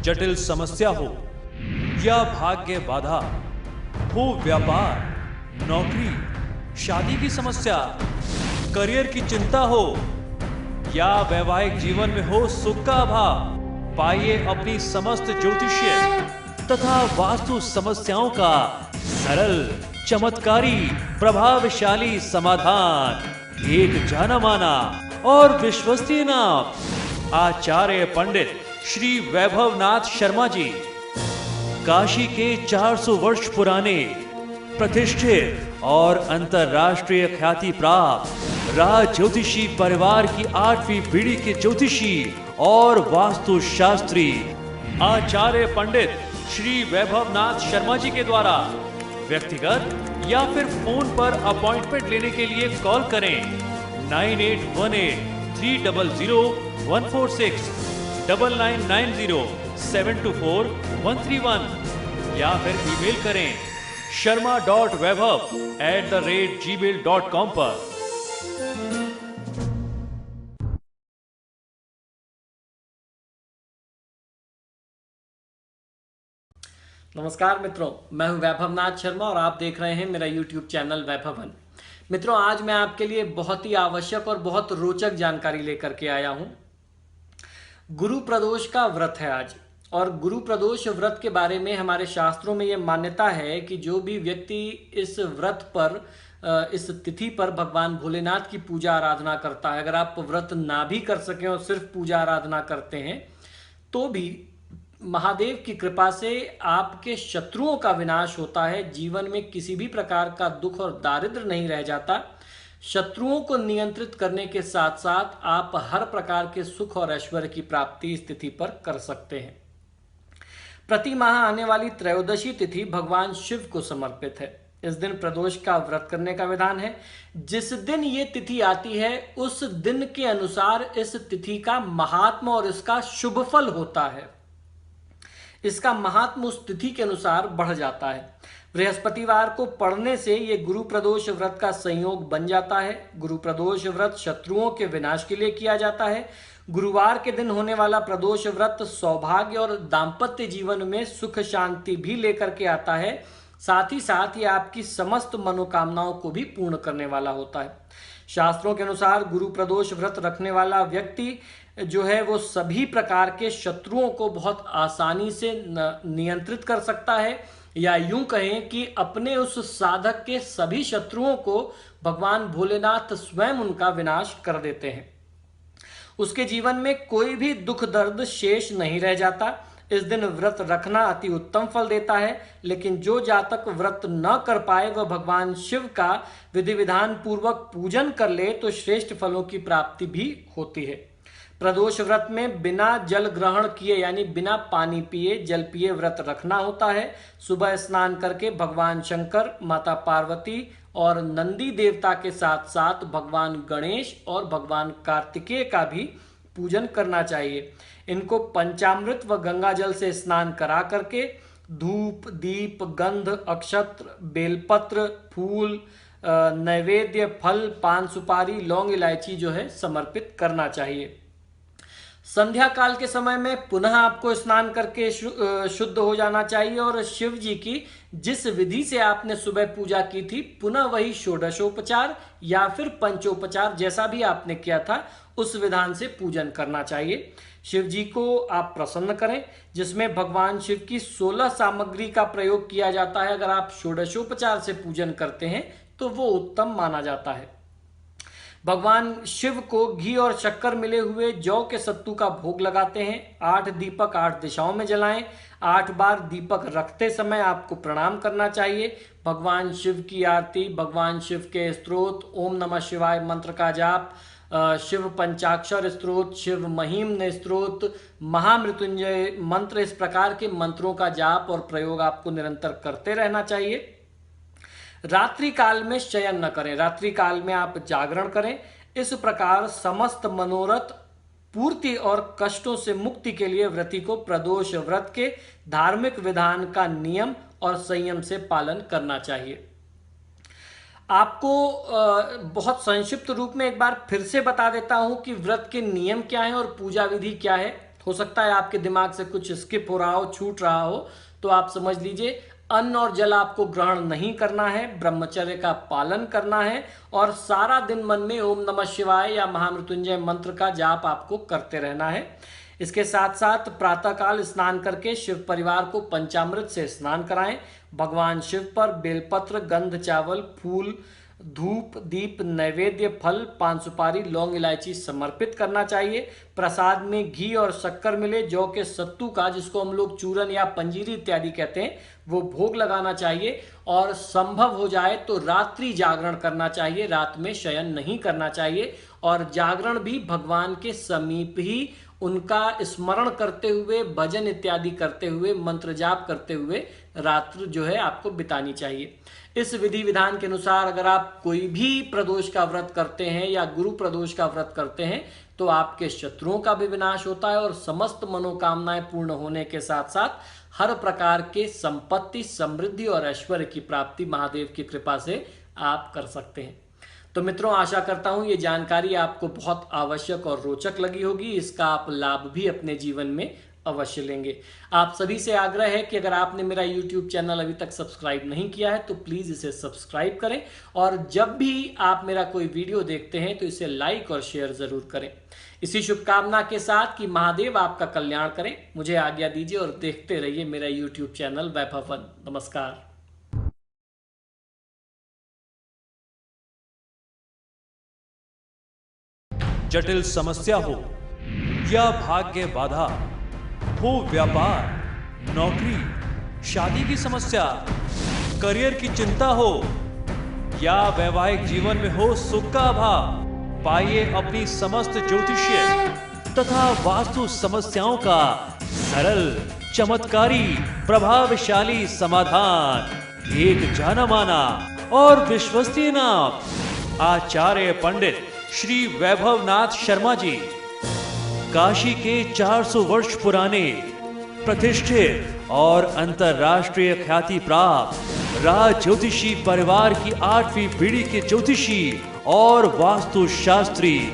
जटिल समस्या हो या भाग्य बाधा हो, व्यापार, नौकरी, शादी की समस्या, करियर की चिंता हो या वैवाहिक जीवन में हो सुख का अभाव, पाइए अपनी समस्त ज्योतिषीय तथा वास्तु समस्याओं का सरल, चमत्कारी, प्रभावशाली समाधान। एक जाना माना और विश्वसनीय नाम, आचार्य पंडित श्री वैभवनाथ शर्मा जी, काशी के 400 वर्ष पुराने प्रतिष्ठित और अंतरराष्ट्रीय ख्याति प्राप्त राज ज्योतिषी परिवार की 8वीं पीढ़ी के ज्योतिषी और वास्तु शास्त्री आचार्य पंडित श्री वैभवनाथ शर्मा जी के द्वारा व्यक्तिगत या फिर फोन पर अपॉइंटमेंट लेने के लिए कॉल करें 9818-300-146, 9990-724-131 या फिर ईमेल करें sharma.vaibhav@gmail.com पर। नमस्कार मित्रों, मैं हूं वैभवनाथ शर्मा और आप देख रहे हैं मेरा YouTube चैनल वैभवन। मित्रों, आज मैं आपके लिए बहुत ही आवश्यक और बहुत रोचक जानकारी लेकर के आया हूं। गुरु प्रदोष का व्रत है आज, और गुरु प्रदोष व्रत के बारे में हमारे शास्त्रों में यह मान्यता है कि जो भी व्यक्ति इस व्रत पर, इस तिथि पर भगवान भोलेनाथ की पूजा आराधना करता है, अगर आप व्रत ना भी कर सकें और सिर्फ पूजा आराधना करते हैं, तो भी महादेव की कृपा से आपके शत्रुओं का विनाश होता है। जीवन में किसी भी प्रकार का दुख और दारिद्र नहीं रह जाता। शत्रुओं को नियंत्रित करने के साथ साथ आप हर प्रकार के सुख और ऐश्वर्य की प्राप्ति इस तिथि पर कर सकते हैं। प्रति माह आने वाली त्रयोदशी तिथि भगवान शिव को समर्पित है। इस दिन प्रदोष का व्रत करने का विधान है। जिस दिन ये तिथि आती है उस दिन के अनुसार इस तिथि का महात्मा और इसका शुभ फल होता है। इसका महात्मा उस तिथि के अनुसार बढ़ जाता है। बृहस्पतिवार को पढ़ने से ये गुरु प्रदोष व्रत का संयोग बन जाता है। गुरु प्रदोष व्रत शत्रुओं के विनाश के लिए किया जाता है। गुरुवार के दिन होने वाला प्रदोष व्रत सौभाग्य और दाम्पत्य जीवन में सुख शांति भी लेकर के आता है। साथ ही साथ ये आपकी समस्त मनोकामनाओं को भी पूर्ण करने वाला होता है। शास्त्रों के अनुसार गुरु प्रदोष व्रत रखने वाला व्यक्ति जो है वो सभी प्रकार के शत्रुओं को बहुत आसानी से नियंत्रित कर सकता है, या यूं कहें कि अपने उस साधक के सभी शत्रुओं को भगवान भोलेनाथ स्वयं उनका विनाश कर देते हैं। उसके जीवन में कोई भी दुख दर्द शेष नहीं रह जाता। इस दिन व्रत रखना अति उत्तम फल देता है, लेकिन जो जातक व्रत न कर पाए वह भगवान शिव का विधि विधान पूर्वक पूजन कर ले तो श्रेष्ठ फलों की प्राप्ति भी होती है। प्रदोष व्रत में बिना जल ग्रहण किए यानी बिना पानी पिए जल पिए व्रत रखना होता है। सुबह स्नान करके भगवान शंकर, माता पार्वती और नंदी देवता के साथ साथ भगवान गणेश और भगवान कार्तिकेय का भी पूजन करना चाहिए। इनको पंचामृत व गंगा जल से स्नान करा करके धूप, दीप, गंध, अक्षत्र, बेलपत्र, फूल, नैवेद्य, फल, पान सुपारी, लौंग, इलायची जो है समर्पित करना चाहिए। संध्या काल के समय में पुनः आपको स्नान करके शुद्ध हो जाना चाहिए और शिव जी की जिस विधि से आपने सुबह पूजा की थी पुनः वही षोडशोपचार या फिर पंचोपचार जैसा भी आपने किया था उस विधान से पूजन करना चाहिए। शिव जी को आप प्रसन्न करें, जिसमें भगवान शिव की 16 सामग्री का प्रयोग किया जाता है। अगर आप षोडशोपचार से पूजन करते हैं तो वो उत्तम माना जाता है। भगवान शिव को घी और शक्कर मिले हुए जौ के सत्तू का भोग लगाते हैं। 8 दीपक 8 दिशाओं में जलाएं। 8 बार दीपक रखते समय आपको प्रणाम करना चाहिए। भगवान शिव की आरती, भगवान शिव के स्तोत्र, ओम नमः शिवाय मंत्र का जाप, शिव पंचाक्षर स्तोत्र, शिव महिम्न स्तोत्र, महामृत्युंजय मंत्र, इस प्रकार के मंत्रों का जाप और प्रयोग आपको निरंतर करते रहना चाहिए। रात्रि काल में शयन न करें, रात्रि काल में आप जागरण करें। इस प्रकार समस्त मनोरथ पूर्ति और कष्टों से मुक्ति के लिए व्रती को प्रदोष व्रत के धार्मिक विधान का नियम और संयम से पालन करना चाहिए। आपको बहुत संक्षिप्त रूप में एक बार फिर से बता देता हूं कि व्रत के नियम क्या हैं और पूजा विधि क्या है। हो सकता है आपके दिमाग से कुछ स्किप हो रहा हो, छूट रहा हो, तो आप समझ लीजिए अन्न और जल आपको ग्रहण नहीं करना है, ब्रह्मचर्य का पालन करना है और सारा दिन मन में ओम नमः शिवाय या महामृत्युंजय मंत्र का जाप आपको करते रहना है। इसके साथ साथ प्रातःकाल स्नान करके शिव परिवार को पंचामृत से स्नान कराएं। भगवान शिव पर बेलपत्र, गंध, चावल, फूल, धूप, दीप, नैवेद्य, फल, पान सुपारी, लौंग, इलायची समर्पित करना चाहिए। प्रसाद में घी और शक्कर मिले, जौ के सत्तू का, जिसको हम लोग चूरन या पंजीरी इत्यादि कहते हैं, वो भोग लगाना चाहिए। और संभव हो जाए तो रात्रि जागरण करना चाहिए, रात में शयन नहीं करना चाहिए। और जागरण भी भगवान के समीप ही उनका स्मरण करते हुए, भजन इत्यादि करते हुए, मंत्र जाप करते हुए रात्र जो है आपको बितानी चाहिए। इस विधि विधान के अनुसार अगर आप कोई भी प्रदोष का व्रत करते हैं या गुरु प्रदोष का व्रत करते हैं तो आपके शत्रुओं का भी विनाश होता है और समस्त मनोकामनाएं पूर्ण होने के साथ साथ हर प्रकार के संपत्ति, समृद्धि और ऐश्वर्य की प्राप्ति महादेव की कृपा से आप कर सकते हैं। तो मित्रों, आशा करता हूं ये जानकारी आपको बहुत आवश्यक और रोचक लगी होगी। इसका आप लाभ भी अपने जीवन में अवश्य लेंगे। आप सभी से आग्रह है कि अगर आपने मेरा YouTube चैनल अभी तक सब्सक्राइब नहीं किया है तो प्लीज़ इसे सब्सक्राइब करें और जब भी आप मेरा कोई वीडियो देखते हैं तो इसे लाइक और शेयर ज़रूर करें। इसी शुभकामना के साथ कि महादेव आपका कल्याण करें, मुझे आज्ञा दीजिए और देखते रहिए मेरा YouTube चैनल वैभव वन। नमस्कार। जटिल समस्या हो या भाग्य बाधा हो, व्यापार, नौकरी, शादी की समस्या, करियर की चिंता हो या वैवाहिक जीवन में हो सुख का अभाव, पाइए अपनी समस्त ज्योतिषीय तथा वास्तु समस्याओं का सरल, चमत्कारी, प्रभावशाली समाधान। एक जाना माना और विश्वसनीय नाम आचार्य पंडित श्री वैभवनाथ शर्मा जी, काशी के 400 वर्ष पुराने प्रतिष्ठित और अंतरराष्ट्रीय ख्याति प्राप्त राज ज्योतिषी परिवार की 8वीं पीढ़ी के ज्योतिषी और वास्तु शास्त्री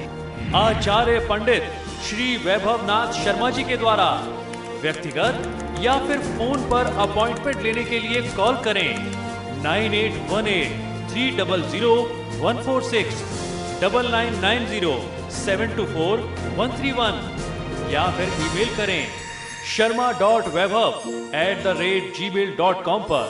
आचार्य पंडित श्री वैभवनाथ शर्मा जी के द्वारा व्यक्तिगत या फिर फोन पर अपॉइंटमेंट लेने के लिए कॉल करें 9818-300-146, 9990-724-131 या फिर ईमेल करें sharma.vaibhav@gmail.com पर।